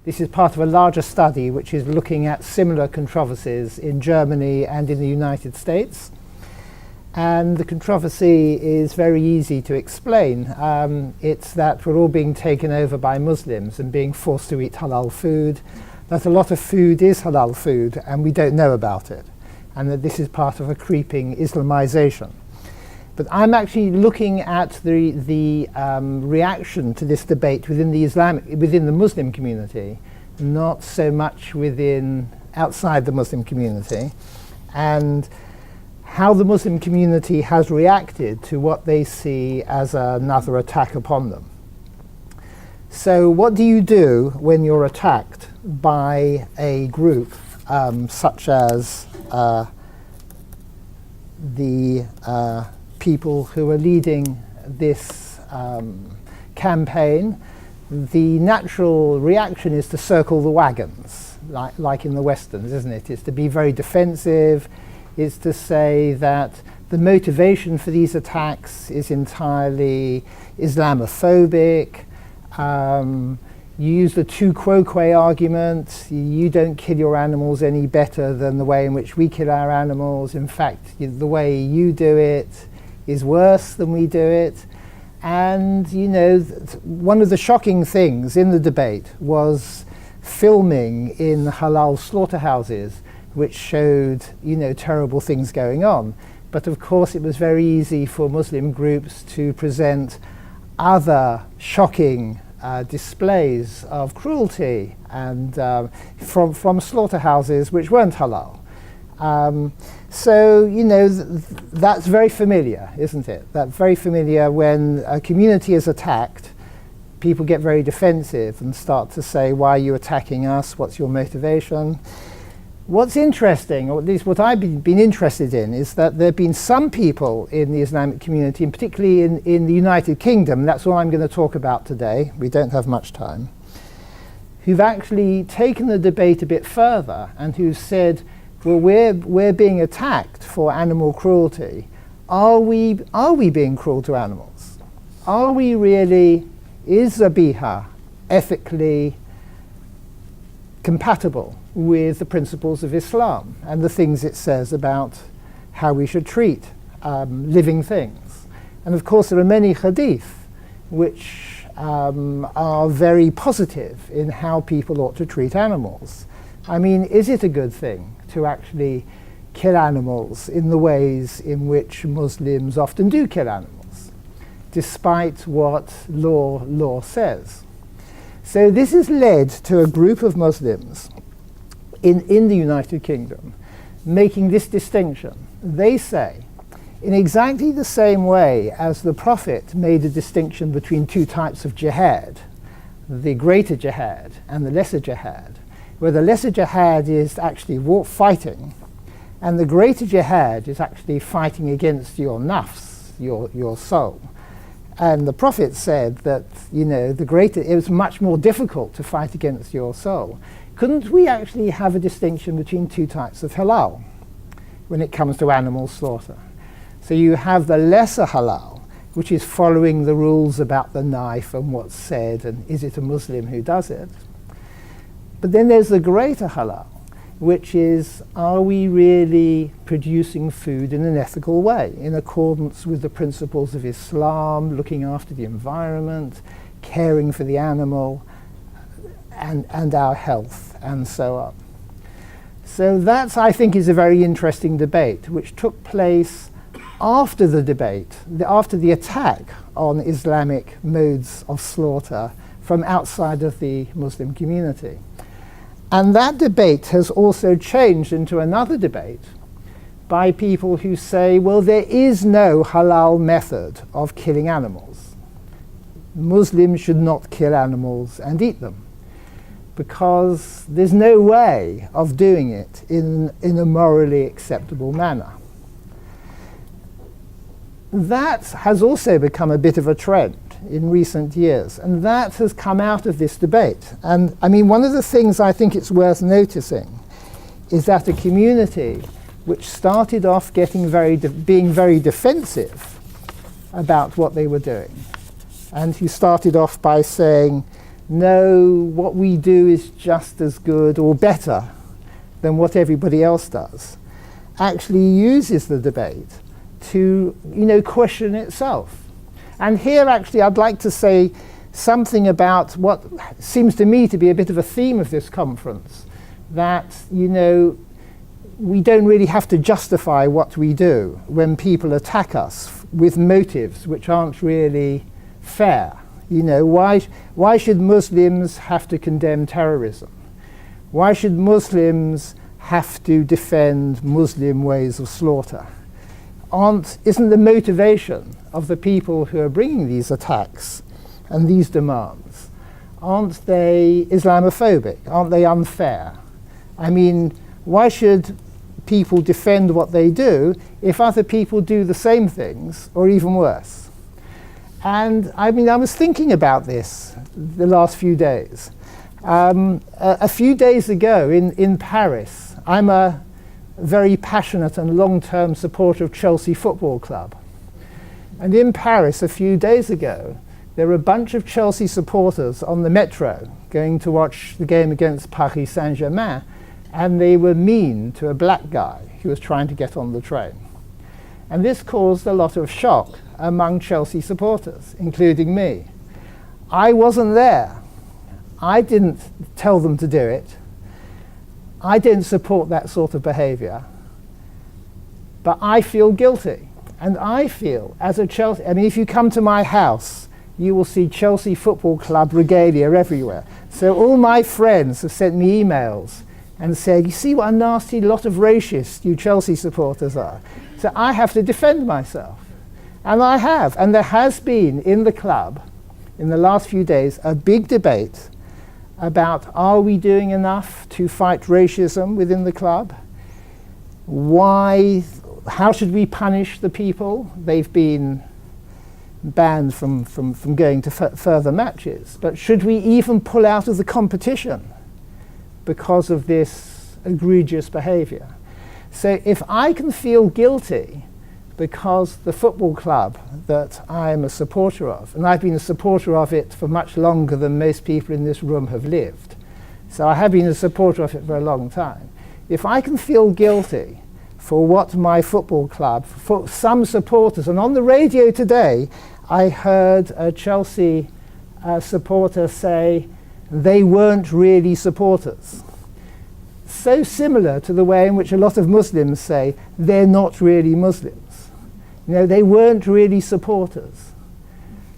This is part of a larger study which is looking at similar controversies in Germany and in the United States. And the controversy is very easy to explain. It's that we're all being taken over by Muslims and being forced to eat halal food, that a lot of food is halal food and we don't know about it, and that this is part of a creeping Islamization. But I'm actually looking at the reaction to this debate within the Muslim community, not so much outside the Muslim community, and how the Muslim community has reacted to what they see as another attack upon them. So what do you do when you're attacked by a group such as the people who are leading this campaign? The natural reaction is to circle the wagons, like in the Westerns, isn't it? It's to be very defensive. It's to say that the motivation for these attacks is entirely Islamophobic. You use the tu quoque argument. You don't kill your animals any better than the way in which we kill our animals. In fact, the way you do it is worse than we do it. And, you know, one of the shocking things in the debate was filming in halal slaughterhouses, which showed, you know, terrible things going on. But of course, it was very easy for Muslim groups to present other shocking displays of cruelty and from slaughterhouses which weren't halal. So, you know, that's very familiar, isn't it? That's very familiar. When a community is attacked, people get very defensive and start to say, why are you attacking us? What's your motivation? What's interesting, or at least what I've been interested in, is that there have been some people in the Islamic community, and particularly in the United Kingdom, that's all I'm going to talk about today, we don't have much time, who've actually taken the debate a bit further and who've said, well, we're being attacked for animal cruelty. Are we being cruel to animals? Are we really, is zabiha ethically compatible with the principles of Islam and the things it says about how we should treat living things? And of course, there are many hadith which are very positive in how people ought to treat animals. I mean, is it a good thing to actually kill animals in the ways in which Muslims often do kill animals, despite what law says? So this has led to a group of Muslims in the United Kingdom making this distinction. They say, in exactly the same way as the Prophet made a distinction between two types of jihad, the greater jihad and the lesser jihad, where the lesser jihad is actually fighting, and the greater jihad is actually fighting against your nafs, your soul. And the Prophet said that, you know, it was much more difficult to fight against your soul. Couldn't we actually have a distinction between two types of halal when it comes to animal slaughter? So you have the lesser halal, which is following the rules about the knife and what's said, and is it a Muslim who does it? But then there's the greater halal, which is, are we really producing food in an ethical way, in accordance with the principles of Islam, looking after the environment, caring for the animal, and our health, and so on. So that, I think, is a very interesting debate, which took place after the debate, after the attack on Islamic modes of slaughter from outside of the Muslim community. And that debate has also changed into another debate by people who say, well, there is no halal method of killing animals. Muslims should not kill animals and eat them, because there's no way of doing it in a morally acceptable manner. That has also become a bit of a trend in recent years, and that has come out of this debate. And I mean, one of the things I think it's worth noticing is that a community which started off being very defensive about what they were doing, and who started off by saying no, what we do is just as good or better than what everybody else does, actually uses the debate to, question itself. And here, actually, I'd like to say something about what seems to me to be a bit of a theme of this conference, that, we don't really have to justify what we do when people attack us with motives which aren't really fair. Why should Muslims have to condemn terrorism? Why should Muslims have to defend Muslim ways of slaughter? Isn't the motivation of the people who are bringing these attacks and these demands, aren't they Islamophobic? Aren't they unfair? I mean, why should people defend what they do if other people do the same things, or even worse? And I was thinking about this the last few days. A few days ago in Paris, I'm a very passionate and long-term supporter of Chelsea Football Club. And in Paris a few days ago, there were a bunch of Chelsea supporters on the metro going to watch the game against Paris Saint-Germain, and they were mean to a black guy who was trying to get on the train. And this caused a lot of shock among Chelsea supporters, including me. I wasn't there. I didn't tell them to do it. I didn't support that sort of behavior. But I feel guilty. And I feel, as a Chelsea, if you come to my house, you will see Chelsea Football Club regalia everywhere. So all my friends have sent me emails and said, you see what a nasty lot of racists you Chelsea supporters are. So I have to defend myself. And I have. And there has been in the club, in the last few days, a big debate about, are we doing enough to fight racism within the club? How should we punish the people? They've been banned from going to further matches. But should we even pull out of the competition because of this egregious behavior? So if I can feel guilty because the football club that I'm a supporter of, and I've been a supporter of it for much longer than most people in this room have lived, so I have been a supporter of it for a long time. If I can feel guilty for what my football club, for some supporters, and on the radio today, I heard a Chelsea supporter say they weren't really supporters. So similar to the way in which a lot of Muslims say they're not really Muslims. They weren't really supporters.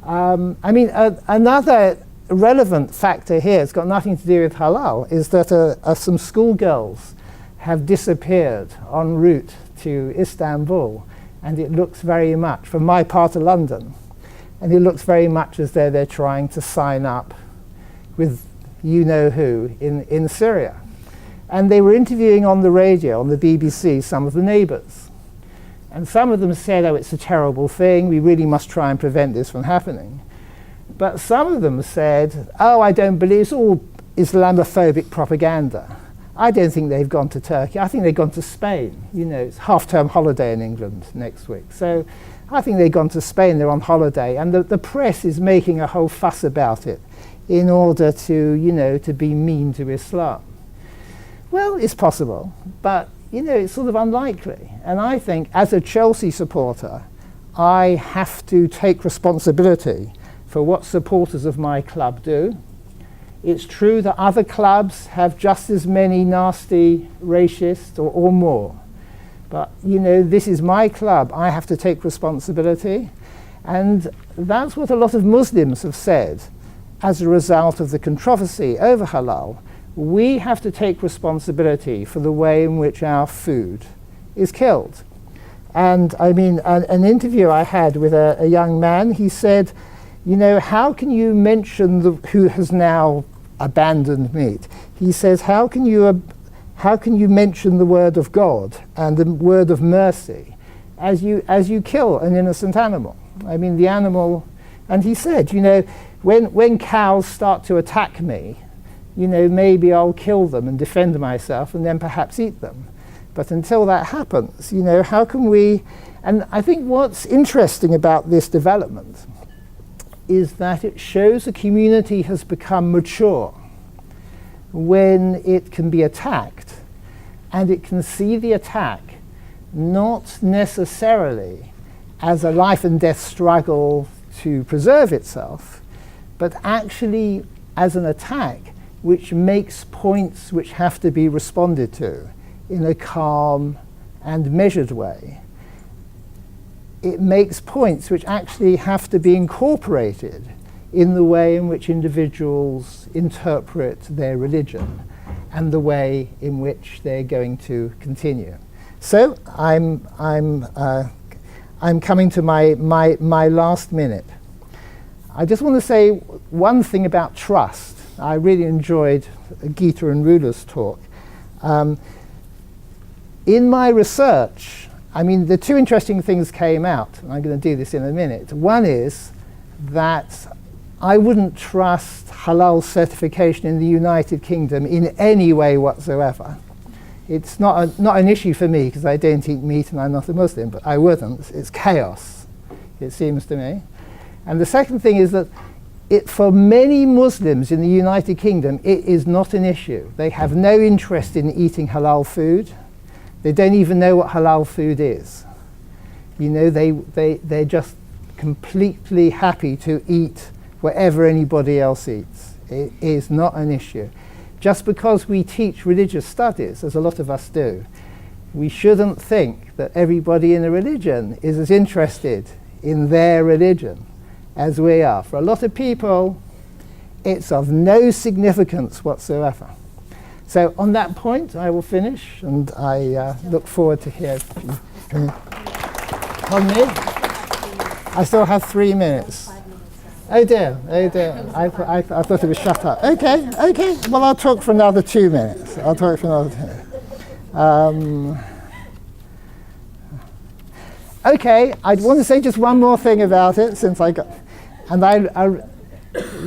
Another relevant factor here, it's got nothing to do with halal, is that some schoolgirls have disappeared en route to Istanbul, and it looks very much, from my part of London, and it looks very much as though they're trying to sign up with you-know-who in Syria. And they were interviewing on the radio, on the BBC, some of the neighbours. And some of them said, oh, it's a terrible thing, we really must try and prevent this from happening. But some of them said, oh, I don't believe, it's all Islamophobic propaganda. I don't think they've gone to Turkey, I think they've gone to Spain. It's half-term holiday in England next week. So I think they've gone to Spain, they're on holiday, and the press is making a whole fuss about it in order to, to be mean to Islam. Well, it's possible, but it's sort of unlikely. And I think, as a Chelsea supporter, I have to take responsibility for what supporters of my club do. It's true that other clubs have just as many nasty racists or more. But, this is my club. I have to take responsibility. And that's what a lot of Muslims have said as a result of the controversy over halal. We have to take responsibility for the way in which our food is killed. And an interview I had with a young man, he said, how can you mention who has now abandoned meat? He says, how can you mention the word of God and the word of mercy as you kill an innocent animal? The animal, and he said, when cows start to attack me, maybe I'll kill them and defend myself and then perhaps eat them. But until that happens, how can we... And I think what's interesting about this development is that it shows a community has become mature when it can be attacked, and it can see the attack not necessarily as a life and death struggle to preserve itself, but actually as an attack which makes points which have to be responded to in a calm and measured way. It makes points which actually have to be incorporated in the way in which individuals interpret their religion and the way in which they're going to continue. So I'm coming to my last minute. I just want to say one thing about trust. I really enjoyed Gita and Rula's talk. In my research, I mean, the two interesting things came out, and I'm going to do this in a minute. One is that I wouldn't trust halal certification in the United Kingdom in any way whatsoever. It's not an issue for me because I don't eat meat and I'm not a Muslim, but I wouldn't. It's chaos, it seems to me. And the second thing is that for many Muslims in the United Kingdom, it is not an issue. They have no interest in eating halal food. They don't even know what halal food is. You know, they're just completely happy to eat whatever anybody else eats. It is not an issue. Just because we teach religious studies, as a lot of us do, we shouldn't think that everybody in a religion is as interested in their religion as we are. For a lot of people, it's of no significance whatsoever. So on that point, I will finish, and I look forward to hearing from you. Pardon me? I still have 3 minutes. Oh dear. I thought it was shut up. Okay. Well, I'll talk for another 2 minutes. Okay, I want to say just one more thing about it, since I got, and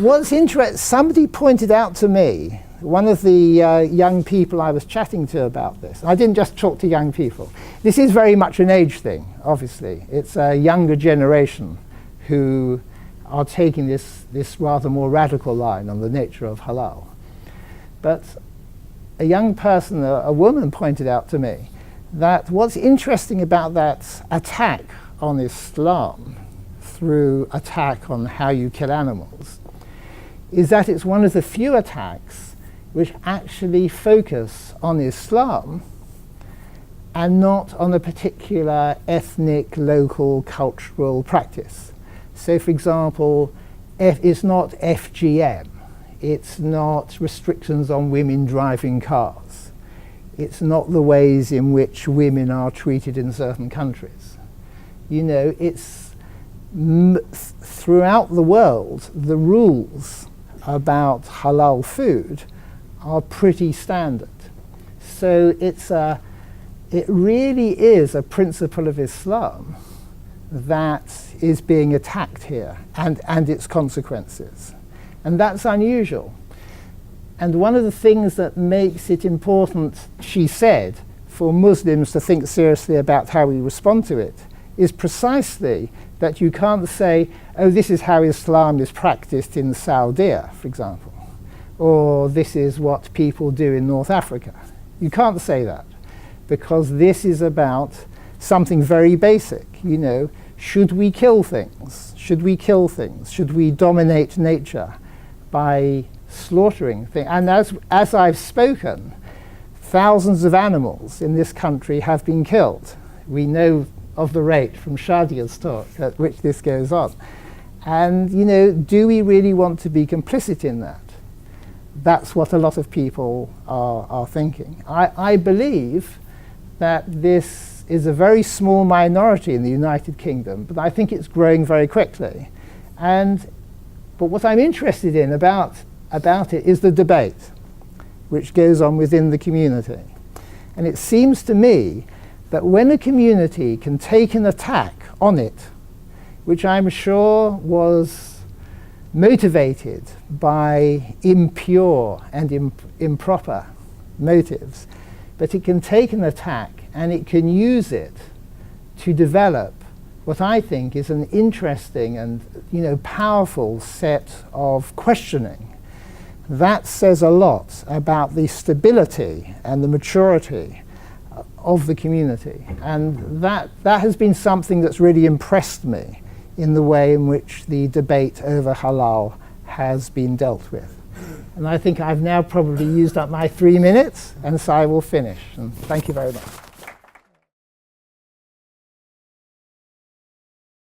what's interesting, somebody pointed out to me, one of the young people I was chatting to about this. I didn't just talk to young people. This is very much an age thing, obviously. It's a younger generation who are taking this rather more radical line on the nature of halal. But a young person, a woman, pointed out to me that what's interesting about that attack on Islam through attack on how you kill animals is that it's one of the few attacks which actually focus on Islam and not on a particular ethnic, local, cultural practice. So, for example, it's not FGM, it's not restrictions on women driving cars, it's not the ways in which women are treated in certain countries. You know, it's throughout the world, the rules about halal food are pretty standard. So it really is a principle of Islam that is being attacked here, and its consequences. And that's unusual. And one of the things that makes it important, she said, for Muslims to think seriously about how we respond to it is precisely that you can't say, oh, this is how Islam is practiced in Saudi, for example, or this is what people do in North Africa. You can't say that, because this is about something very basic. You know, should we kill things? Should we kill things? Should we dominate nature by slaughtering things? And as I've spoken, thousands of animals in this country have been killed. We know of the rate from Shadia's talk at which this goes on. And, you know, do we really want to be complicit in that? That's what a lot of people are thinking. I believe that this is a very small minority in the United Kingdom, but I think it's growing very quickly. But what I'm interested in about it is the debate which goes on within the community. And it seems to me that when a community can take an attack on it, which I'm sure was motivated by impure and improper motives, but it can take an attack and it can use it to develop what I think is an interesting and powerful set of questioning. That says a lot about the stability and the maturity of the community. And that has been something that's really impressed me in the way in which the debate over halal has been dealt with. And I think I've now probably used up my 3 minutes, and so I will finish. And thank you very much.